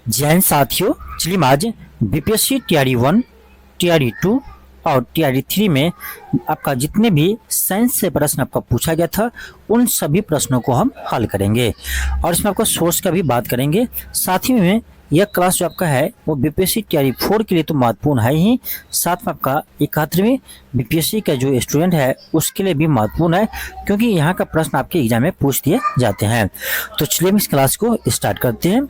जय हिंद साथियों। चलिए आज बीपीएससी टीआरई 1, टीआरई 2 और टीआरई 3 में आपका जितने भी साइंस से प्रश्न आपका पूछा गया था उन सभी प्रश्नों को हम हल करेंगे और इसमें आपका सोर्स का भी बात करेंगे। साथ ही में यह क्लास जो आपका है वो बीपीएससी टीआरई 4 के लिए तो महत्वपूर्ण है ही, साथ में आपका 71वीं बीपीएससी का जो स्टूडेंट है उसके लिए भी महत्वपूर्ण है, क्योंकि यहाँ का प्रश्न आपके एग्जाम में पूछ दिए जाते हैं। तो चलिए हम इस क्लास को स्टार्ट करते हैं।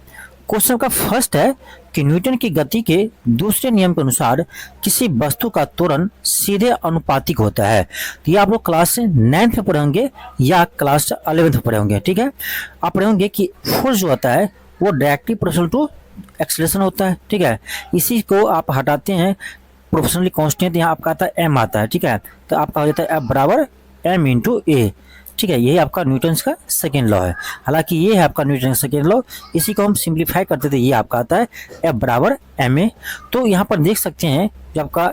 क्वेश्चन का फर्स्ट है कि न्यूटन की गति के दूसरे नियम के अनुसार किसी वस्तु का त्वरण सीधे अनुपातिक होता है। तो ये आप लोग क्लास 9th में पढ़े होंगे या क्लास 11th में पढ़े होंगे। ठीक है, आप पढ़े होंगे कि फोर्स जो होता है वो डायरेक्टली प्रोपोर्शनल टू एक्सेलरेशन होता है। ठीक है, इसी को आप हटाते हैं प्रोपोर्शनली कांस्टेंट, यहाँ आपका आता है एम आता है। ठीक है, तो आपका हो जाता है एफ बराबर एम इंटू ए। ठीक है, यही आपका न्यूटन्स का सेकेंड लॉ है। हालांकि ये है आपका न्यूटन का सेकेंड लॉ, इसी को हम सिंप्लीफाई करते थे, ये आपका आता है एफ बराबर एम ए। तो यहाँ पर देख सकते हैं जब आपका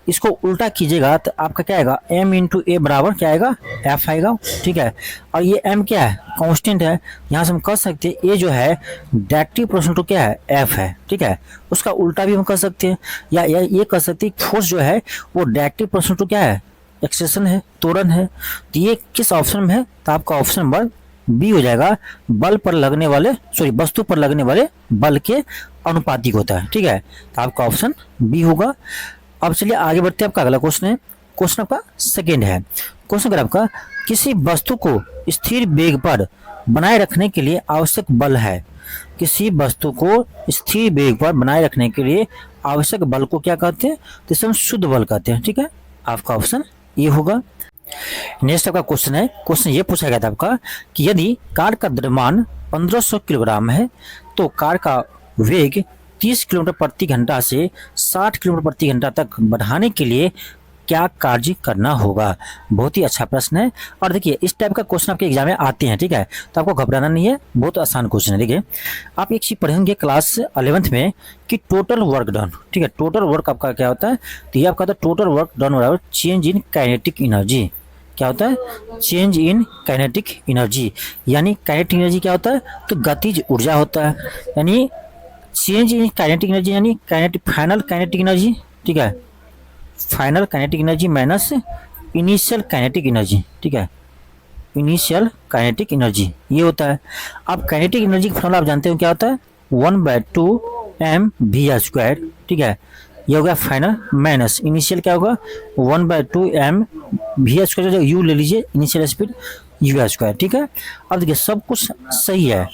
इसको उल्टा कीजिएगा तो आपका क्या आएगा, m इंटू ए बराबर क्या आएगा, f आएगा। ठीक है, और ये m क्या है, कांस्टेंट है। यहाँ से हम कह सकते हैं ए जो है डायरेक्टली प्रोपोर्शनल टू क्या है, f है। ठीक है, उसका उल्टा भी हम कर सकते हैं, या ये कह सकते हैं फोर्स जो है वो डायरेक्टली प्रोपोर्शनल टू क्या है, एक्सेलरेशन है, त्वरण है। तो ये किस ऑप्शन में है, तो आपका ऑप्शन नंबर बी हो जाएगा, बल पर लगने वाले वस्तु पर लगने वाले बल के अनुपातिक होता है। ठीक है, तो आपका ऑप्शन बी होगा। अब चलिए आगे बढ़ते हैं। आपका अगला क्वेश्चन है, क्वेश्चन आपका सेकेंड है। क्वेश्चन अगर आपका किसी वस्तु को स्थिर वेग पर बनाए रखने के लिए आवश्यक बल है, किसी वस्तु को स्थिर वेग पर बनाए रखने के लिए आवश्यक बल को क्या कहते हैं, तो इसे हम शुद्ध बल कहते हैं। ठीक है, आपका ऑप्शन ये होगा। नेक्स्ट आपका क्वेश्चन है, क्वेश्चन ये पूछा गया था आपका कि यदि कार का द्रव्यमान 1500 किलोग्राम है तो कार का वेग 30 किलोमीटर प्रति घंटा से 60 किलोमीटर प्रति घंटा तक बढ़ाने के लिए क्या कार्य करना होगा। बहुत ही अच्छा प्रश्न है, और देखिए इस टाइप का क्वेश्चन आपके एग्जाम में आते हैं। ठीक है, तो आपको घबराना नहीं है, बहुत आसान क्वेश्चन है। देखिए आप एक चीज पढ़ेंगे क्लास 11th में कि टोटल वर्क डन। ठीक है, टोटल वर्क आपका क्या होता है, तो ये आपका होता है टोटल वर्क डन बराबर चेंज इन काइनेटिक एनर्जी। क्या होता है, चेंज इन काइनेटिक एनर्जी, यानी काइनेटिक एनर्जी क्या होता है, तो गतिज ऊर्जा होता है, यानी चेंज इन काइनेटिक एनर्जी यानी फाइनल काइनेटिक एनर्जी। ठीक है, final kinetic energy minus initial kinetic energy. ठीक है, इनिशियल काइनेटिक एनर्जी ये होता है। अब काइनेटिक एनर्जी का फॉर्मूला आप जानते हो क्या होता है, 1/2 mv²। ठीक है, ये हो गया फाइनल, माइनस इनिशियल क्या होगा 1/2 mv², जो यू ले लीजिए इनिशियल स्पीड u²। ठीक है, अब देखिए सब कुछ सही है।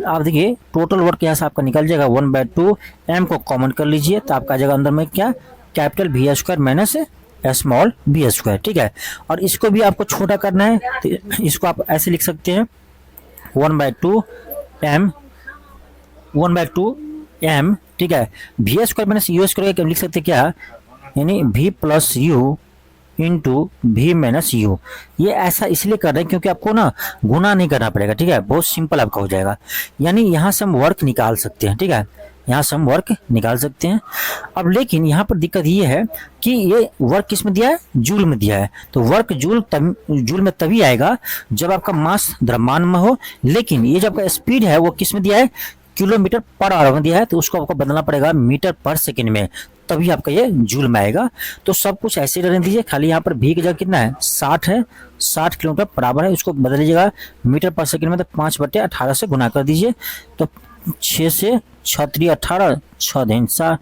आप देखिए टोटल वर्क यहाँ से आपका निकल जाएगा 1/2 m को कॉमन कर लीजिए तो आपका जगह अंदर में क्या, capital v² minus small v²। ठीक है, और इसको भी आपको छोटा करना है तो इसको आप ऐसे लिख सकते हैं 1/2 m। ठीक है, v² माइनस u² लिख सकते हैं क्या, यानी v plus u into v minus you. ये ऐसा इसलिए कर रहे हैं क्योंकि आपको ना गुना नहीं करना पड़ेगा। ठीक है, बहुत सिंपल आपका हो जाएगा, यानी यहाँ से हम वर्क निकाल सकते हैं। ठीक है, यहाँ से हम वर्क निकाल सकते हैं। अब लेकिन यहाँ पर दिक्कत ये है कि ये वर्क किस में दिया है, जूल में दिया है। तो वर्क जूल में तभी आएगा जब आपका मास द्रव्यमान में हो, लेकिन ये जो आपका स्पीड है वो किस में दिया है, किलोमीटर पर आवर में दिया है, तो उसको आपको बदलना पड़ेगा मीटर पर सेकेंड में, तभी आपका ये जूल में आएगा। तो सब कुछ ऐसे रहने दीजिए, खाली यहाँ पर भी की जगह कितना है 60 है, 60 किलोमीटर बराबर है, उसको बदल लीजिएगा मीटर पर सेकंड में, तो 5/18 से गुना कर दीजिए। तो 6 से 6 3 18, 6 दिन 7,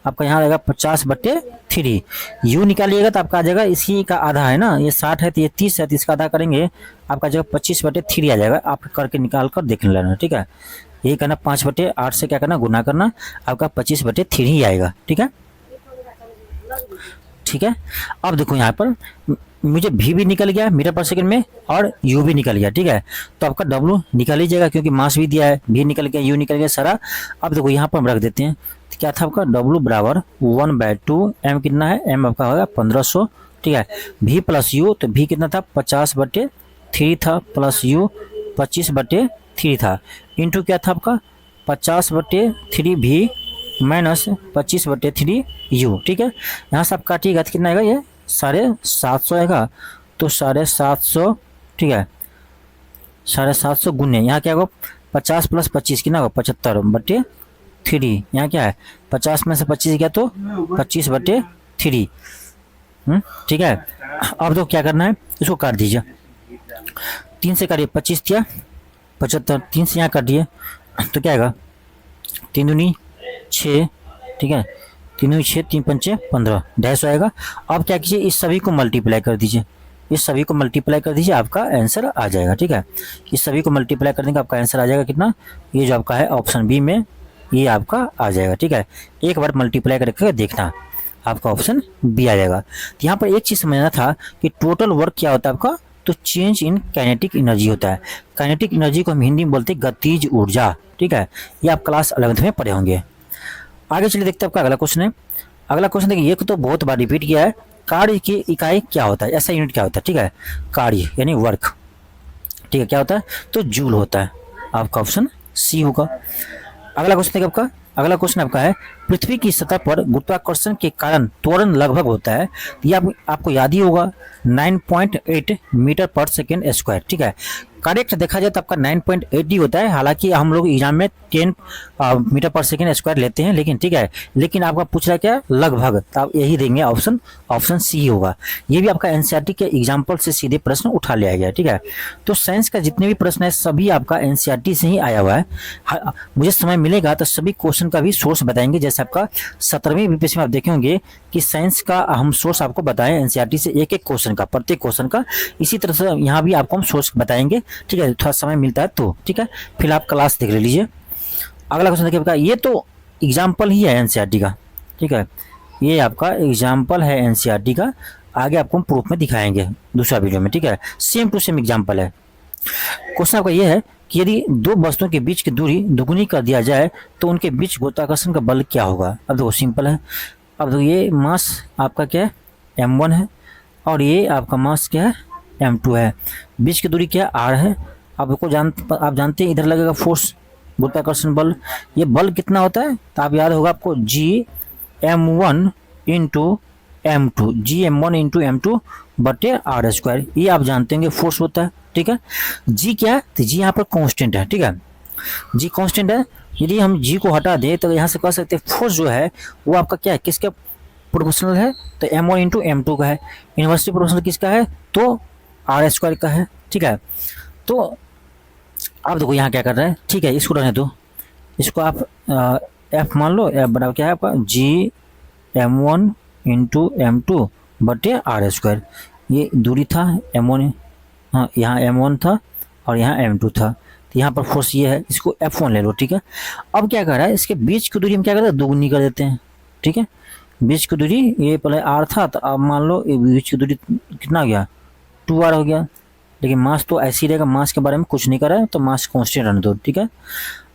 आपका यहाँ आएगा 50/3। यू निकालिएगा तो आपका आ जाएगा, इसी का आधा है ना, ये 60 है तो ये 30 है, तो इसका आधा करेंगे आपका जगह 25/3 आ जाएगा। आप करके निकाल कर देख लेना। ठीक है, यही करना 5/8 से क्या करना, गुना करना, आपका 25/3 ही आएगा। ठीक है, ठीक है। अब देखो यहाँ पर मुझे भी निकल गया मीटर पर सेकंड में और यू भी निकल गया। ठीक है, तो आपका डब्लू निकल लीजिएगा क्योंकि मास भी दिया है, भी निकल गया, यू निकल गया सारा। अब देखो यहाँ पर हम रख देते हैं, तो क्या था आपका डब्लू बराबर 1/2 m, कितना है m आपका होगा 1500। ठीक है, भी प्लस यू, तो भी कितना था 50/3 था, प्लस यू 25/3 था, इंटू क्या था आपका 50/3 भी माइनस 25/3 यू। ठीक है, यहाँ से आप काटिएगा तो कितना आएगा, ये 750 आएगा, तो 750। ठीक है, 750 गुने यहाँ क्या होगा 50 + 25 कितना होगा 75/3 3, यहाँ क्या है 50 में से 25 गया तो 25/3। ठीक है। अब तो क्या करना है, इसको काट दीजिए, 3 से काटिए, 25 दिया 75, 3 से यहाँ काट दिए तो क्या आएगा 3 दूनी 6, ठीक है, 3 दूनी 6, 3 पंचे 15 डैश आएगा। अब क्या कीजिए, इस सभी को मल्टीप्लाई कर दीजिए, इस सभी को मल्टीप्लाई कर दीजिए, आपका आंसर आ जाएगा। ठीक है, इस सभी को मल्टीप्लाई करने का आपका आंसर आ जाएगा कितना, ये जो आपका है ऑप्शन बी में ये आपका आ जाएगा। ठीक है, एक बार मल्टीप्लाई करके देखना, आपका ऑप्शन बी आ जाएगा। तो यहाँ पर एक चीज़ समझना था कि टोटल वर्क क्या होता है आपका, तो चेंज इन काइनेटिक एनर्जी होता है। काइनेटिक एनर्जी को हम हिंदी में बोलते हैं गतिज ऊर्जा। ठीक है, ये आप क्लास 11th में पढ़े होंगे। आगे चलिए देखते हैं आपका अगला क्वेश्चन है। अगला क्वेश्चन देखिए, ये तो बहुत बार रिपीट किया है, कार्य की इकाई क्या होता है, ऐसा यूनिट क्या होता है। ठीक है, कार्य यानी वर्क, ठीक है, क्या होता है तो जूल होता है, आपका ऑप्शन सी होगा। अगला क्वेश्चन देखिए आपका, अगला क्वेश्चन आपका है, पृथ्वी की सतह पर गुरुत्वाकर्षण के कारण त्वरण लगभग होता है, ये आपको याद ही होगा 9.8 मीटर पर सेकेंड स्क्वायर। ठीक है, करेक्ट देखा जाए तो आपका 9.8 ही होता है, हालांकि हम लोग एग्जाम में 10 मीटर पर सेकेंड स्क्वायर लेते हैं, लेकिन ठीक है, लेकिन आपका पूछ रहा है क्या लगभग, तो आप यही देंगे ऑप्शन सी होगा। ये भी आपका एनसीईआरटी के एग्जाम्पल से सीधे प्रश्न उठा लिया गया है। ठीक है, तो साइंस का जितने भी प्रश्न है सभी आपका एनसीईआरटी से ही आया हुआ है। मुझे समय मिलेगा तो सभी क्वेश्चन का भी सोर्स बताएंगे, जैसे आपका 17वीं बीपीएससी में आप देखेंगे कि साइंस का हम सोर्स आपको बताएं एनसीईआरटी से एक एक क्वेश्चन का, प्रत्येक क्वेश्चन का, इसी तरह से यहाँ भी आपको हम सोर्स बताएंगे। ठीक है, थोड़ा समय मिलता है तो ठीक है, फिर आप क्लास देख लीजिए। अगला क्वेश्चन देखिए आपका, ये तो एग्जाम्पल ही है एनसीईआरटी का। ठीक है, ये आपका एग्जाम्पल है एनसीईआरटी का, आगे आपको हम प्रूफ में दिखाएंगे दूसरा वीडियो में। ठीक है, सेम टू सेम एग्जाम्पल है। क्वेश्चन आपका ये है कि यदि दो वस्तुओं के बीच की दूरी दुगुनी कर दिया जाए तो उनके बीच गुरुत्वाकर्षण का बल क्या होगा। अब देखो सिंपल है, अब देखो ये मास आपका क्या है m1 है, और ये आपका मास क्या है m2 है, बीच की दूरी क्या r है। आप जानते हैं इधर लगेगा फोर्स गुरुत्वाकर्षण बल, ये बल कितना होता है तो आप याद होगा आपको Gm1 into m2, Gm1 into m2 बटे आर स्क्वायर, ये आप जानते हैं फोर्स होता है। ठीक है, जी क्या है तो जी यहाँ पर कांस्टेंट है। ठीक है, जी कांस्टेंट है, यदि हम जी को हटा दें तो यहाँ से कह सकते हैं फोर्स जो है वो आपका क्या है किसके प्रोपोर्शनल है, तो m1 इंटू m2 का है। इन्वर्सली प्रोपोर्शनल किसका है तो आर स्क्वायर का है। ठीक है, तो आप देखो यहाँ क्या कर रहा है, ठीक है, इसको रहने दो, इसको आप एफ मान लो, एफ बराबर क्या है आपका Gm1 इंटू m2 बटे आर स्क्वायर, ये दूरी था m1, हाँ यहाँ m1 था और यहाँ m2 था, तो यहाँ पर फोर्स ये है, इसको F1 ले लो। ठीक है, अब क्या कर रहा है, इसके बीच की दूरी हम क्या करते हैं दोगुनी कर देते हैं। ठीक है, बीच की दूरी ये पहले r था, तो अब मान लो बीच की दूरी कितना हो गया 2r हो गया, लेकिन मास तो ऐसे ही रहेगा, मास के बारे में कुछ नहीं कर रहा है तो मास कांस्टेंट रहने दो। ठीक है,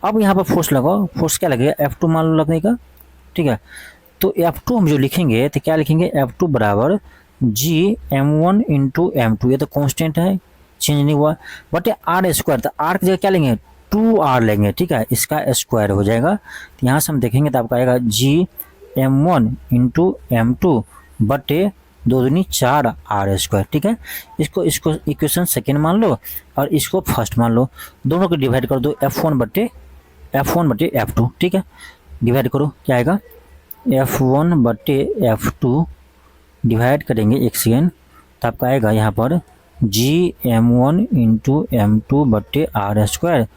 अब यहाँ पर फोर्स लगाओ, फोर्स क्या लगेगा F2 मान लो लगने का। ठीक है, तो F2 हम जो लिखेंगे तो क्या लिखेंगे F2 बराबर Gm1 इंटू m2, ये तो कांस्टेंट है चेंज नहीं हुआ, बटे आर स्क्वायर, तो आर की जगह क्या लेंगे 2r लेंगे। ठीक है, इसका स्क्वायर हो जाएगा, तो यहाँ से हम देखेंगे तो आपका आएगा Gm1 इंटू m2 बटे 2 दूनी 4 आर स्क्वायर। ठीक है, इसको इक्वेशन सेकेंड मान लो और इसको फर्स्ट मान लो, दोनों को डिवाइड कर दो F1 बटे F2। ठीक है, डिवाइड करो क्या आएगा F1 बटे F2 डिवाइड करेंगे एक सेकेंड, तो आपका आएगा यहाँ पर Gm1 इंटू m2 बटे आर स्क्वायर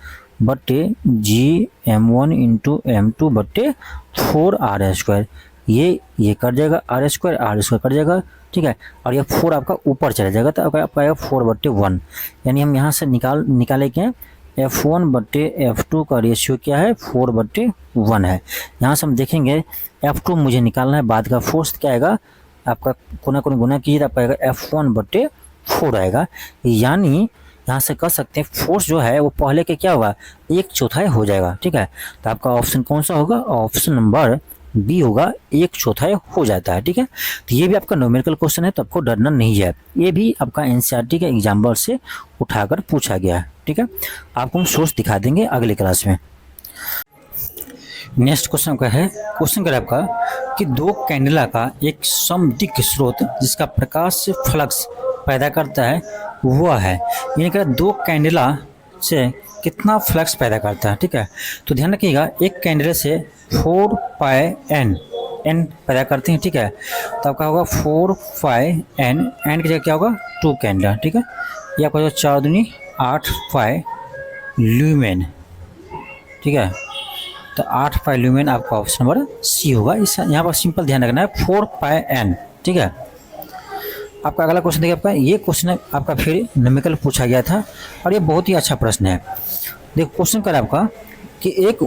बटे Gm1 इंटू m2 बटे 4r स्क्वायर, ये कट जाएगा आर स्क्वायर कट जाएगा। ठीक है, और ये 4 आपका ऊपर चला जाएगा, तो आपका आएगा 4/1, यानी हम यहाँ से निकाले क्या F1 बटे F2 का रेशियो क्या है 4/1 है। यहाँ से हम देखेंगे F2 मुझे निकालना है, बाद का फोर्स क्या आएगा आपका कोना कोना गुना कीजिए तो आपका आएगा F1 बटे 4 आएगा, यानी यहाँ से कह सकते हैं फोर्स जो है वो पहले के क्या होगा 1/4 हो जाएगा। ठीक है, तो आपका ऑप्शन कौन सा होगा, ऑप्शन नंबर बी होगा, 1/4 हो जाता है। ठीक है, तो ये भी आपका न्यूमेरिकल क्वेश्चन है, तो आपको डरना नहीं है, ये भी आपका एनसीईआरटी के एग्जाम्पल से उठाकर पूछा गया है। ठीक है, आपको हम सोर्स दिखा देंगे अगले क्लास में। नेक्स्ट क्वेश्चन का है, क्वेश्चन का आपका कि दो कैंडला का एक समदिक् स्रोत जिसका प्रकाश फ्लक्स पैदा करता है वह है, यानी कि दो कैंडला से कितना फ्लक्स पैदा करता है, ठीक है। तो ध्यान रखिएगा, एक कैंडल से 4 पाई एन पैदा करते हैं, ठीक है। तो आपका होगा 4 पाई एन की जगह क्या होगा 2 कैंडल, ठीक है। ये आपका जो 4 दूनी 8 पाई ल्यूमेन, ठीक है। तो 8 पाई ल्यूमेन आपका ऑप्शन नंबर सी होगा। इस यहाँ पर सिंपल ध्यान रखना है 4 पाई एन, ठीक है। आपका अगला क्वेश्चन देखिए, आपका ये क्वेश्चन आपका फिर न्यूमेरिकल पूछा गया था और ये बहुत ही अच्छा प्रश्न है। देखो क्वेश्चन कर आपका कि एक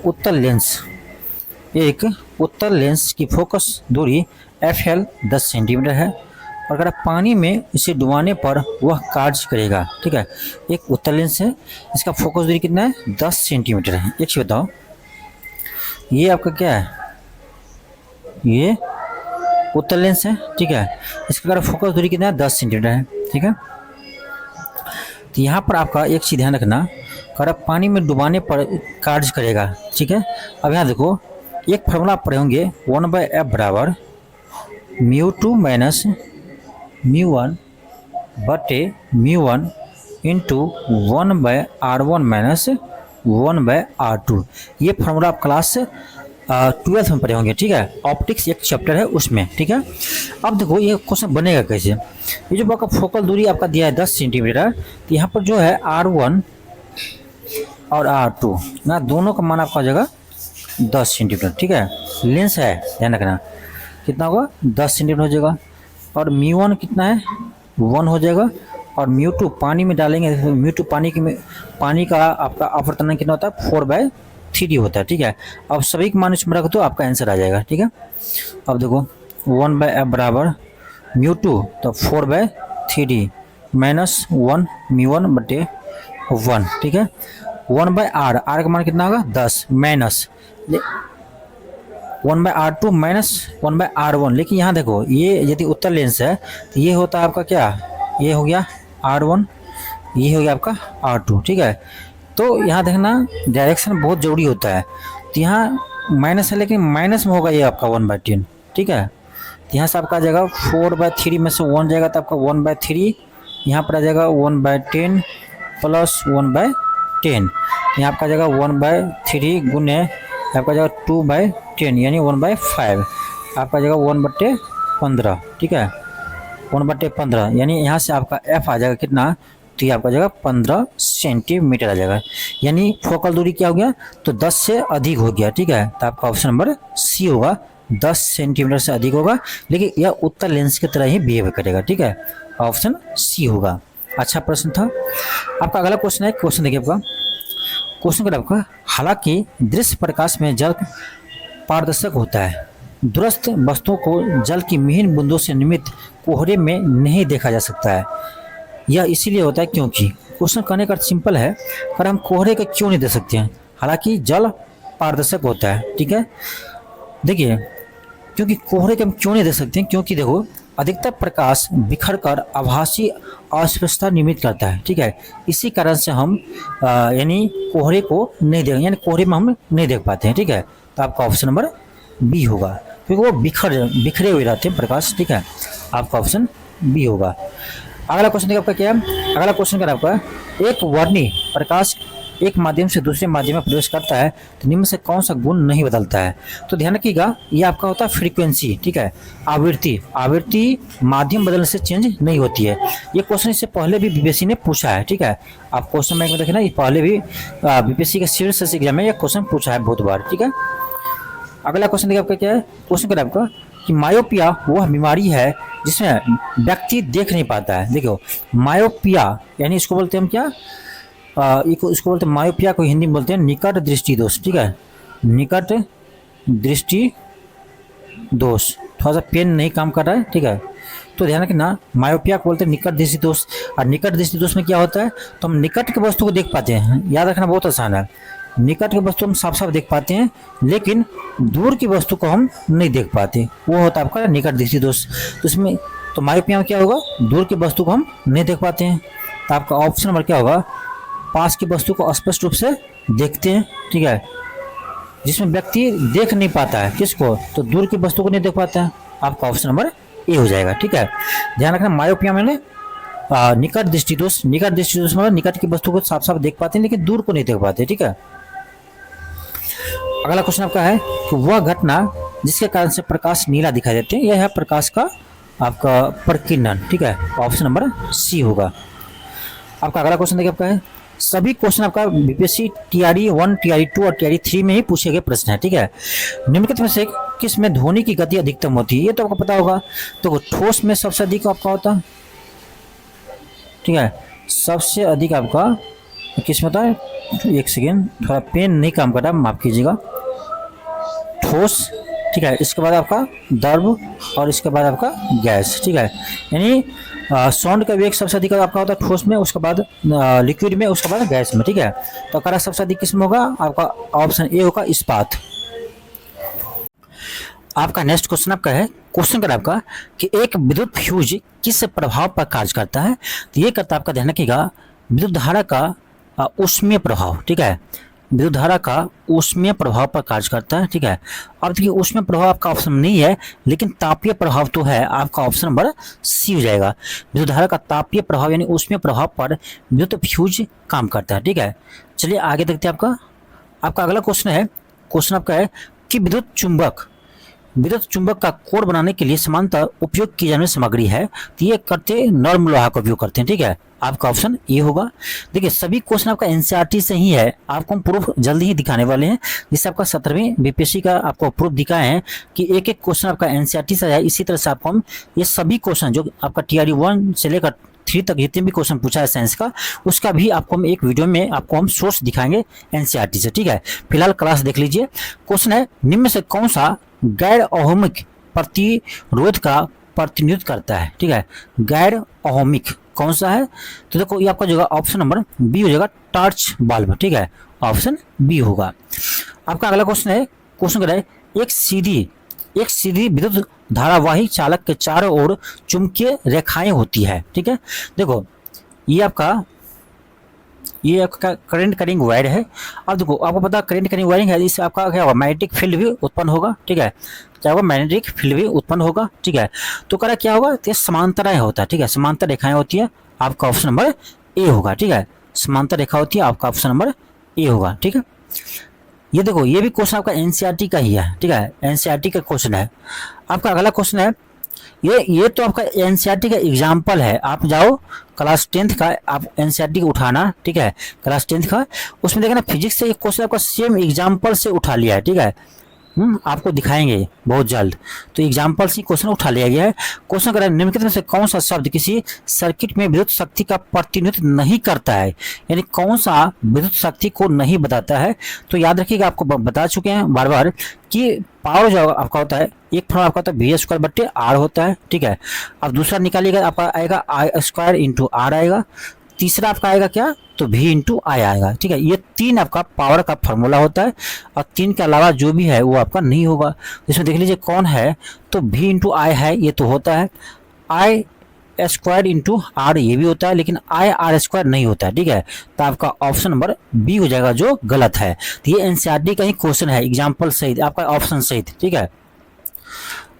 उत्तल लेंस की फोकस दूरी FL 10 सेंटीमीटर है और अगर पानी में इसे डुबाने पर वह कार्य करेगा, ठीक है। एक उत्तल लेंस है, इसका फोकस दूरी कितना है 10 सेंटीमीटर है। एक चीज बताओ, ये आपका क्या है, ये उत्तल लेंस है, ठीक है। इसका अगर फोकस दूरी कितना है 10 सेंटीमीटर है, ठीक है। तो यहाँ पर आपका एक चीज ध्यान रखना, अगर आप पानी में डुबाने पर कार्य करेगा, ठीक है। अब यहाँ देखो एक फार्मूला आप पढ़े होंगे 1/f बराबर μ2 माइनस μ1 बटे μ1 इंटू 1/r1 माइनस 1/r2। ये फार्मूला आप क्लास 12th में पढ़े होंगे, ठीक है। ऑप्टिक्स एक चैप्टर है उसमें, ठीक है। अब देखो ये क्वेश्चन बनेगा कैसे। ये जो आपका फोकल दूरी आपका दिया है 10 सेंटीमीटर, तो यहाँ पर जो है R1 और R2 ना दोनों का मान आपका हो जाएगा 10 सेंटीमीटर, ठीक है। लेंस है, ध्यान रखना कितना होगा 10 सेंटीमीटर हो जाएगा। और μ1 कितना है 1 हो जाएगा और μ2 पानी में डालेंगे, μ2 पानी का आपका अपवर्तन कितना होता है 4/3 होता है, ठीक है। अब सभी के मान इसमें रख दो, आपका आंसर आ जाएगा, ठीक है। अब देखो 1/f बराबर μ2 तो 4/3 माइनस 1 μ1 बटे 1, ठीक है। 1/r का मान कितना होगा 10 माइनस 1/r2 माइनस 1/r1। लेकिन यहाँ देखो ये यदि उत्तल लेंस है तो ये होता है आपका क्या, ये हो गया R1, ये हो गया आपका R2, ठीक है। तो यहाँ देखना डायरेक्शन बहुत जरूरी होता है। तो यहाँ माइनस है लेकिन माइनस में होगा ये आपका 1/10, ठीक है। तो यहाँ से आपका आ जाएगा 4/3 में से 1 जाएगा तो आपका 1/3, यहाँ पर आ जाएगा 1/10 प्लस 1/10, यहाँ आपका जाएगा 1/3 गुने आपका जाएगा 2/10 यानी 1/5, आपका जाएगा 1/15, ठीक है। 1/15 यानी यहाँ से आपका F आ जाएगा कितना, तो ये आपका जाएगा 15 सेंटीमीटर आ जाएगा। यानी फोकल दूरी क्या हो गया तो 10 से अधिक हो गया, ठीक है। तो आपका ऑप्शन नंबर सी होगा, 10 सेंटीमीटर से अधिक होगा, लेकिन यह उत्तल लेंस की तरह ही बिहेव करेगा, ठीक है। ऑप्शन सी होगा। अच्छा प्रश्न था। आपका अगला क्वेश्चन है, क्वेश्चन देखिए आपका क्वेश्चन का आपका, हालांकि दृश्य प्रकाश में जल पारदर्शक होता है, दूरस्थ वस्तुओं को जल की महीन बूंदों से निर्मित कोहरे में नहीं देखा जा सकता है। यह इसीलिए होता है क्योंकि, क्वेश्चन करने का सिंपल है, पर हम कोहरे का क्यों नहीं देख सकते हैं, हालांकि जल पारदर्शक होता है, ठीक है। देखिए क्योंकि कोहरे के हम क्यों नहीं देख सकते हैं, क्योंकि देखो अधिकतर प्रकाश बिखर कर आभासी अस्पष्टता निर्मित करता है, ठीक है। इसी कारण से हम यानी कोहरे को नहीं देख, यानी कोहरे में हम नहीं देख पाते हैं, ठीक है। तो आपका ऑप्शन नंबर बी होगा, क्योंकि वो बिखरे हुए रहते हैं प्रकाश, ठीक है। आपका ऑप्शन बी होगा। अगला क्वेश्चन देखिए आपका क्या है, अगला क्वेश्चन का आपका, एक वर्णी प्रकाश एक माध्यम से दूसरे माध्यम में प्रवेश करता है तो निम्न से कौन सा गुण नहीं बदलता है। तो ध्यान रखिएगा ये आपका होता है फ्रीक्वेंसी, ठीक है। आवृत्ति माध्यम बदलने से चेंज नहीं होती है। ये क्वेश्चन इससे पहले भी बीपीएससी ने पूछा है, ठीक है। आप क्वेश्चन बैंक में देखें ना, ये पहले भी बीपीएससी के सीरियस एग्जाम में यह क्वेश्चन पूछा है बहुत बार, ठीक है। अगला क्वेश्चन देखिए आपका क्या है, क्वेश्चन क्या है आपका कि मायोपिया वह बीमारी है जिसमें व्यक्ति देख नहीं पाता है। देखो मायोपिया यानी इसको बोलते हैं हम क्या, इसको बोलते हैं मायोपिया को हिंदी में बोलते हैं निकट दृष्टि दोष, ठीक है। निकट दृष्टि दोष, थोड़ा सा पेन नहीं काम कर रहा है, ठीक है। तो ध्यान रखना मायोपिया को बोलते हैं निकट दृष्टि दोष। और निकट दृष्टि दोष में क्या होता है, तो हम निकट की वस्तु को देख पाते हैं, याद रखना बहुत आसान है। निकट की वस्तु हम साफ साफ देख पाते हैं, लेकिन दूर की वस्तु को हम नहीं देख पाते, वो होता है आपका निकट दृष्टि दोष। तो इसमें तो मायोपिया में क्या होगा, दूर की वस्तु को हम नहीं देख पाते हैं। तो आपका ऑप्शन नंबर क्या होगा, पास की वस्तु को स्पष्ट रूप से देखते हैं, ठीक है। जिसमें व्यक्ति देख नहीं पाता है किसको, तो दूर की वस्तु को नहीं देख पाता है। आपका ऑप्शन नंबर ए हो जाएगा, ठीक है। ध्यान रखना मायोपिया में निकट दृष्टि दोष मतलब निकट की वस्तु को साफ साफ देख पाते हैं लेकिन दूर को नहीं देख पाते। ठीक है, अगला क्वेश्चन आपका है कि वह घटना जिसके कारण से प्रकाश नीला दिखाई देते हैं, यह है प्रकाश का आपका प्रकीर्णन। ठीक है, ऑप्शन नंबर सी होगा। आपका अगला क्वेश्चन देखिए, आपका है सभी क्वेश्चन आपका बीपीएससी टीआरई 1, टीआरई 2 और टीआरई 3 में ही पूछे गए प्रश्न है। ठीक है, निम्नलिखित में से किस में ध्वनि की गति अधिकतम होती है, ये तो आपको पता होगा। तो ठोस में सबसे अधिक आपका होता है। ठीक है, सबसे अधिक आपका किस में होता है, एक सेकेंड, थोड़ा पेन नहीं काम कर रहा, माफ कीजिएगा। ठोस, ठीक है, इसके बाद आपका द्रव और इसके बाद आपका गैस। ठीक है, यानी साउंड का वेग सबसे अधिक आपका होता है ठोस में, उसके बाद लिक्विड में, उसके बाद गैस में। ठीक है, तो अगर सबसे अधिक किस्म होगा आपका ऑप्शन ए होगा इस्पात। आपका नेक्स्ट क्वेश्चन आपका है, क्वेश्चन कर आपका कि एक विद्युत फ्यूज किस प्रभाव पर कार्य करता है, तो ये करता आपका ध्यान रखिएगा विद्युत धारा का ऊष्मीय प्रभाव। ठीक है, विद्युत धारा का ऊष्मीय प्रभाव पर कार्य करता है। ठीक है, अब देखिए ऊष्मीय प्रभाव आपका ऑप्शन नहीं है लेकिन तापीय प्रभाव तो है, आपका ऑप्शन नंबर सी हो जाएगा। विद्युत धारा का तापीय प्रभाव यानी ऊष्मीय प्रभाव पर विद्युत फ्यूज काम करता है। ठीक है, चलिए आगे देखते हैं। आपका अगला क्वेश्चन है, क्वेश्चन आपका है कि विद्युत चुंबक का कोर बनाने के लिए समानतः उपयोग की जाने वाली सामग्री है, तो ये करते नर्म लोहा का उपयोग करते हैं। ठीक है, आपका ऑप्शन ये होगा। देखिए सभी क्वेश्चन आपका एनसीईआरटी से ही है, आपको हम प्रूफ जल्दी ही दिखाने वाले हैं, जिससे आपका 17वीं बीपीएससी का आपको प्रूफ दिखाए हैं कि एक एक क्वेश्चन आपका एनसीईआरटी से है। इसी तरह से आपको हम ये सभी क्वेश्चन जो आपका टीआरई 1 से लेकर 3 तक जितने भी क्वेश्चन पूछा है साइंस का, उसका भी आपको हम एक वीडियो में आपको हम सोर्स दिखाएंगे एनसीईआरटी से। ठीक है, फिलहाल क्लास देख लीजिए। क्वेश्चन है निम्न में से कौन सा गैर अहोमिक प्रतिरोध का प्रतिनिधित्व करता है। ठीक है, गैर अहोमिक कौन सा है, तो देखो ये आपका जो ऑप्शन नंबर बी हो जाएगा, टॉर्च बल्ब। ठीक है, ऑप्शन बी होगा। आपका अगला क्वेश्चन है, क्वेश्चन कर रहा है एक सीधी विद्युत धारावाही चालक के चारों ओर चुंबकीय रेखाएं होती है। ठीक है, देखो ये आपका करंट करिंग वायर है। अब देखो आपको पता करंट करिंग वायरिंग है, इससे आपका क्या होगा, मैग्नेटिक फील्ड भी उत्पन्न होगा। ठीक है, क्या होगा, मैग्नेटिक फील्ड भी उत्पन्न होगा। ठीक है, तो करा क्या होगा, तो समांतर होता है। ठीक है, समांतर रेखाएं होती है, आपका ऑप्शन नंबर ए होगा। ठीक है, समांतर रेखा होती है, आपका ऑप्शन नंबर ए होगा। ठीक है, ये देखो ये भी क्वेश्चन आपका एनसीईआरटी का ही है। ठीक है, एनसीईआरटी का क्वेश्चन है। आपका अगला क्वेश्चन है, ये तो आपका एनसीईआरटी का एग्जाम्पल है, आप जाओ क्लास 10th का आप एनसीईआरटी को उठाना। ठीक है, क्लास 10th का उसमें देखना फिजिक्स से एक क्वेश्चन आपका सेम एग्जाम्पल से उठा लिया है। ठीक है, आपको दिखाएंगे बहुत जल्द, तो एग्जाम्पल से क्वेश्चन उठा लिया गया है। क्वेश्चन कर निम्नलिखित में से कौन सा शब्द किसी सर्किट में विद्युत शक्ति का प्रतिनिधित्व नहीं करता है, यानी कौन सा विद्युत शक्ति को नहीं बताता है। तो याद रखिएगा, आपको बता चुके हैं बार बार कि पावर जो आपका होता है, एक फॉर्म आपका होता है वी स्क्वायर बट्टे आर होता है। ठीक है, अब दूसरा निकालिएगा आपका आएगा आई स्क्वायर इंटू आर आएगा, तीसरा आपका आएगा क्या, तो v इंटू आई आएगा। ठीक है, ये 3 आपका पावर का फॉर्मूला होता है और 3 के अलावा जो भी है वो आपका नहीं होगा। इसमें देख लीजिए कौन है, तो v इंटू आई है, ये तो होता है। आई स्क्वायर इंटू आर ये भी होता है, लेकिन आई आर स्क्वायर नहीं होता है। ठीक है, तो आपका ऑप्शन नंबर बी हो जाएगा जो गलत है। तो ये एनसीईआरटी का ही क्वेश्चन है, एग्जाम्पल सहित आपका ऑप्शन सहित। ठीक है,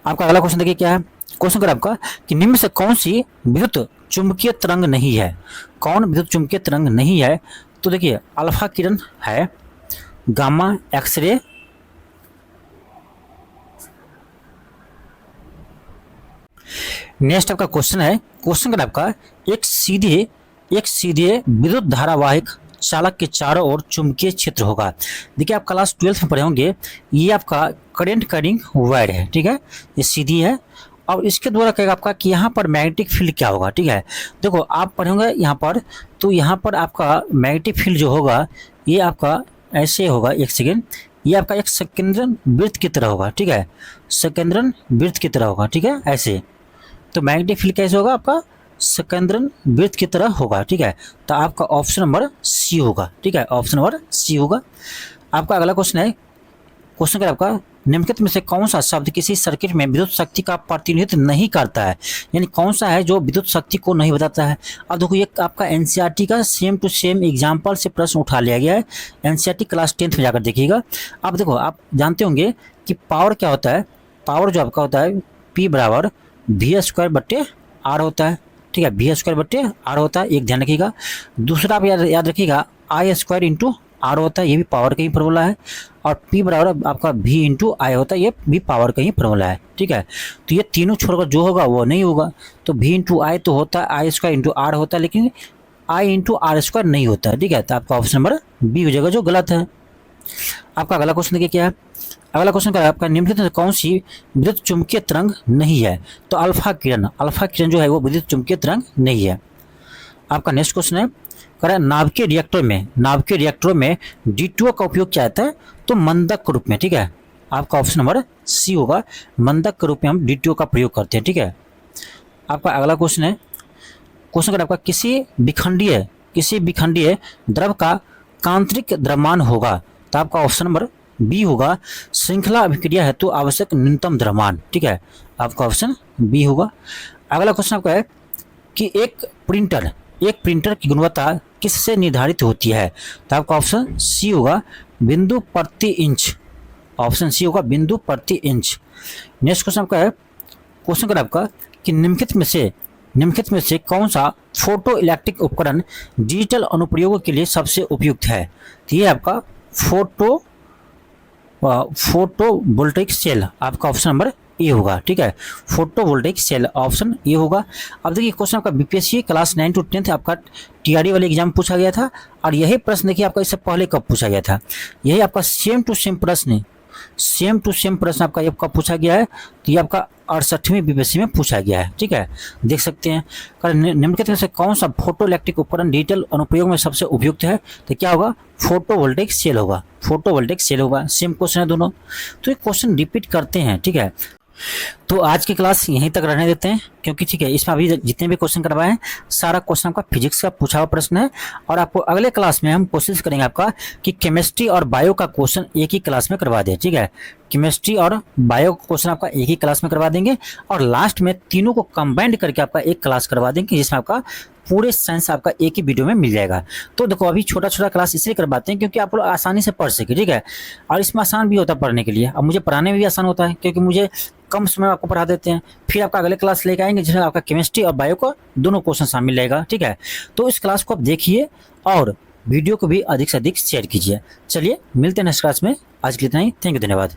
आपका अगला क्वेश्चन देखिए क्या है, क्वेश्चन कर आपका कि निम्न में से कौन सी विद्युत चुंबकीय तरंग नहीं है, कौन विद्युत चुंबकीय तरंग नहीं है। तो देखिए अल्फा किरण है, गामा एक्सरे, नेक्स्ट आपका क्वेश्चन है, क्वेश्चन कर आपका एक सीधे विद्युत धारावाहिक चालक के चारों ओर चुंबकीय क्षेत्र होगा। देखिए आप क्लास 12th में पढ़े होंगे, ये आपका करंट करिंग वायर है। ठीक है, ये सीधी है और इसके द्वारा कहेगा आपका कि यहाँ पर मैग्नेटिक फील्ड क्या होगा। ठीक है, देखो आप पढ़ेंगे यहाँ पर, तो यहाँ पर आपका मैग्नेटिक फील्ड जो होगा ये आपका ऐसे होगा, एक सेकेंड, ये आपका एक संकेंद्रण वृत्त की तरह होगा। ठीक है, संकेंद्रण वृत्त की तरह होगा। ठीक है, ऐसे तो मैग्नेटिक फील्ड कैसे होगा, आपका संकेंद्रण वृत्त की तरह होगा। ठीक है, तो आपका ऑप्शन नंबर सी होगा। ठीक है, ऑप्शन नंबर सी होगा। आपका अगला क्वेश्चन है, क्वेश्चन का आपका निम्नलिखित में से कौन सा शब्द किसी सर्किट में विद्युत शक्ति का प्रतिनिधित्व नहीं करता है, यानी कौन सा है जो विद्युत शक्ति को नहीं बताता है। अब देखो ये आपका एनसीईआरटी का सेम टू सेम एग्जांपल से प्रश्न उठा लिया गया है, एनसीईआरटी क्लास 10th में जाकर देखिएगा। अब देखो आप जानते होंगे कि पावर क्या होता है, पावर जो आपका होता है P बराबर वी स्क्वायर बट्टे आर होता है। ठीक है। वी स्क्वायर बट्टे आर होता है, एक ध्यान रखिएगा। दूसरा आप याद रखिएगा आई स्क्वायर इंटू आर होता है, ये भी पावर का ही फॉर्मूला है। और पी बराबर आपका वी इंटू आई होता है, ये भी पावर का ही फॉर्मूला है, ठीक है। तो ये तीनों छोड़कर जो होगा वो नहीं होगा। तो वी इंटू आई तो होता है, आई स्क्वायर इंटू आर होता है, लेकिन आई इंटू आर स्क्वायर नहीं होता है, ठीक है। तो आपका ऑप्शन नंबर बी हो जाएगा जो गलत है। आपका अगला क्वेश्चन देखिए क्या है। अगला क्वेश्चन क्या है आपका, निम्नलिखित में कौन सी विद्युत चुंबकीय तरंग नहीं है। तो अल्फा किरण जो है वो विद्युत चुंबकीय तरंग नहीं है। आपका नेक्स्ट क्वेश्चन है, कह रहा है नाभिकीय रिएक्टरों में D2O का उपयोग किया जाता है। तो मंदक के रूप में, ठीक है। आपका ऑप्शन नंबर सी होगा, मंदक के रूप में हम D2O का प्रयोग करते हैं, ठीक है। आपका अगला क्वेश्चन है, क्वेश्चन कर आपका किसी विखंडीय द्रव का कांतरिक द्रव्यमान होगा। तो आपका ऑप्शन नंबर बी होगा, श्रृंखला अभिक्रिया हेतु आवश्यक न्यूनतम द्रव्यमान, ठीक है। आपका ऑप्शन बी होगा। अगला क्वेश्चन आपका है कि एक प्रिंटर की गुणवत्ता किससे निर्धारित होती है। तो आपका ऑप्शन सी होगा, बिंदु प्रति इंच। ऑप्शन सी होगा, बिंदु प्रति इंच। नेक्स्ट क्वेश्चन आपका है, क्वेश्चन कर आपका कि निम्नलिखित में से कौन सा फोटो इलेक्ट्रिक उपकरण डिजिटल अनुप्रयोगों के लिए सबसे उपयुक्त है। तो ये आपका फोटो वोल्टेइक सेल, आपका ऑप्शन नंबर ए होगा, ठीक है। Photovoltaic cell option A होगा। अब देखिए क्वेश्चन आपका बीपीएससी क्लास 9 to 10 आपका टीआरडी वाले एग्जाम पूछा गया था। और यही प्रश्न देखिए आपका इससे पहले कब पूछा गया था। यही आपका सेम टू सेम प्रश्न आपका ये कब पूछा गया है। तो ये आपका 68वीं बीपीएससी में पूछा गया है, ठीक है। देख सकते हैं, निम्नलिखित में से कौन सा फोटो इलेक्ट्रिक उपकरण डिजिटल अनुप्रयोग में सबसे उपयुक्त है। तो क्या होगा, फोटो वोल्टेइक सेल होगा। सेम क्वेश्चन है दोनों, तो ये क्वेश्चन रिपीट करते हैं, ठीक है। तो आज की क्लास यहीं तक रहने देते हैं, क्योंकि ठीक है इसमें अभी जितने भी क्वेश्चन करवाए हैं सारा क्वेश्चन आपका फिजिक्स का पूछा हुआ प्रश्न है। और आपको अगले क्लास में हम कोशिश करेंगे आपका कि केमिस्ट्री और बायो का क्वेश्चन एक ही क्लास में करवा दें, ठीक है। केमिस्ट्री और बायो का क्वेश्चन आपका एक ही क्लास में करवा देंगे, और लास्ट में तीनों को कंबाइंड करके आपका एक क्लास करवा देंगे, जिसमें आपका पूरे साइंस आपका एक ही वीडियो में मिल जाएगा। तो देखो अभी छोटा क्लास इसलिए करवाते हैं क्योंकि आप लोग आसानी से पढ़ सके, ठीक है। और इसमें आसान भी होता है पढ़ने के लिए, अब मुझे पढ़ाने में भी आसान होता है, क्योंकि मुझे कम समय में आपको पढ़ा देते हैं। फिर आपका अगले क्लास लेके आएंगे जिसमें आपका केमिस्ट्री और बायो का दोनों क्वेश्चन शामिल रहेगा, ठीक है। तो इस क्लास को आप देखिए और वीडियो को भी अधिक से अधिक शेयर कीजिए। चलिए मिलते हैं नेक्स्ट क्लास में, आज के लिए इतना ही। थैंक यू, धन्यवाद।